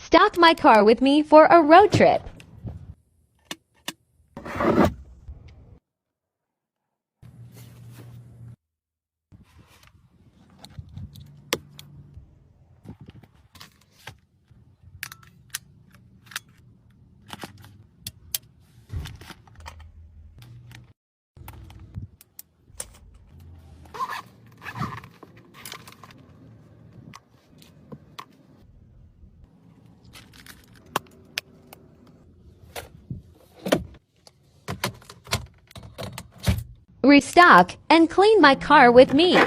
Stock my car with me for a road trip. Restock and clean my car with me.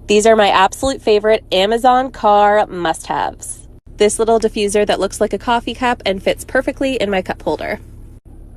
These are my absolute favorite Amazon car must-haves. This little diffuser that looks like a coffee cup and fits perfectly in my cup holder.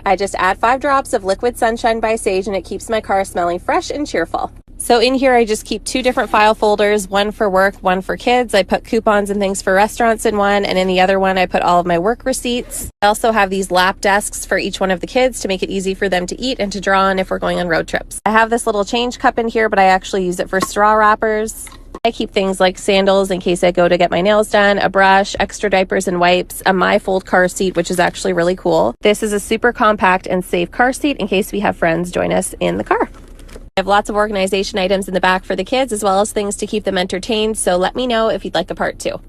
I just add 5 drops of liquid sunshine by Sage and it keeps my car smelling fresh and cheerful. So in here I just keep 2 different file folders, one for work, one for kids. I put coupons and things for restaurants in one, and in the other one I put all of my work receipts. I also have these lap desks for each one of the kids to make it easy for them to eat and to draw on if we're going on road trips. I have this little change cup in here, but I actually use it for straw wrappers. I keep things like sandals in case I go to get my nails done, a brush, extra diapers and wipes, a MyFold car seat, which is actually really cool. This is a super compact and safe car seat in case we have friends join us in the car. I have lots of organization items in the back for the kids as well as things to keep them entertained, so let me know if you'd like a part 2.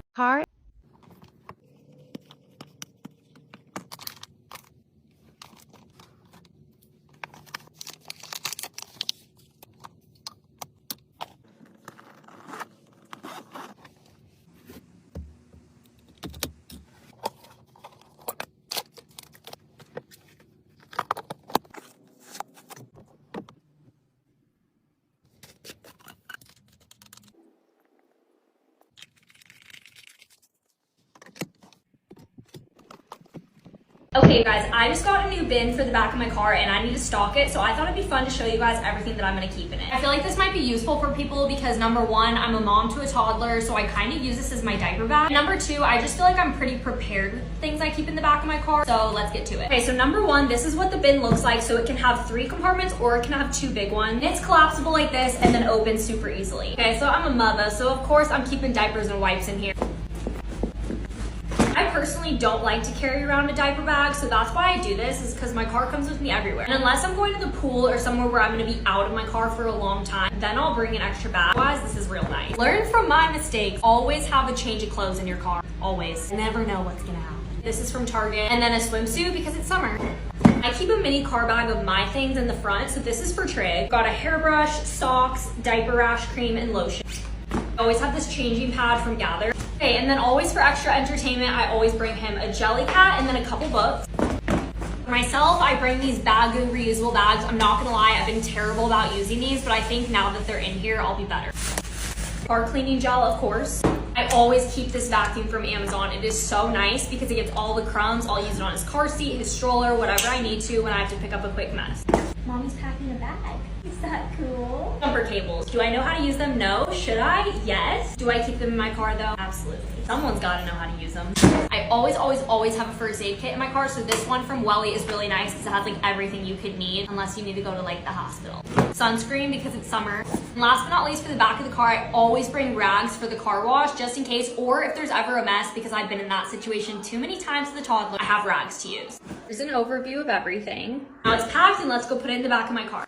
Okay guys, I just got a new bin for the back of my car and I need to stock it, so I thought it'd be fun to show you guys everything that I'm gonna keep in it. I feel like this might be useful for people because number 1, I'm a mom to a toddler, so I kind of use this as my diaper bag. Number 2, I just feel like I'm pretty prepared with things I keep in the back of my car, so let's get to it. Okay, so number 1, this is what the bin looks like. So it can have 3 compartments or it can have 2 big ones. It's collapsible like this and then opens super easily. Okay, so I'm a mother, so of course I'm keeping diapers and wipes in here. I personally personally don't like to carry around a diaper bag, so that's why I do this, is because my car comes with me everywhere. And unless I'm going to the pool or somewhere where I'm gonna be out of my car for a long time, then I'll bring an extra bag. Otherwise, this is real nice. Learn from my mistakes. Always have a change of clothes in your car. Always. Never know what's gonna happen. This is from Target. And then a swimsuit because it's summer. I keep a mini car bag of my things in the front, so this is for Trig. Got a hairbrush, socks, diaper rash cream, and lotion. I always have this changing pad from Gather. Okay, and then always for extra entertainment, I always bring him a jelly cat and then a couple books. For myself, I bring these Bagoo reusable bags. I'm not gonna lie, I've been terrible about using these, but I think now that they're in here, I'll be better. Car cleaning gel, of course. I always keep this vacuum from Amazon. It is so nice because it gets all the crumbs. I'll use it on his car seat, his stroller, whatever I need to when I have to pick up a quick mess. Mommy's packing a bag. Is that cool? Jumper cables. Do I know how to use them? No. Should I? Yes. Do I keep them in my car though? Absolutely. Someone's gotta know how to use them. I always have a first aid kit in my car, so this one from Welly is really nice because it has like everything you could need unless you need to go to like the hospital. Sunscreen because it's summer. And last but not least, for the back of the car, I always bring rags for the car wash just in case, or if there's ever a mess, because I've been in that situation too many times with a toddler, I have rags to use. Here's an overview of everything. Now it's packed and let's go put it in the back of my car.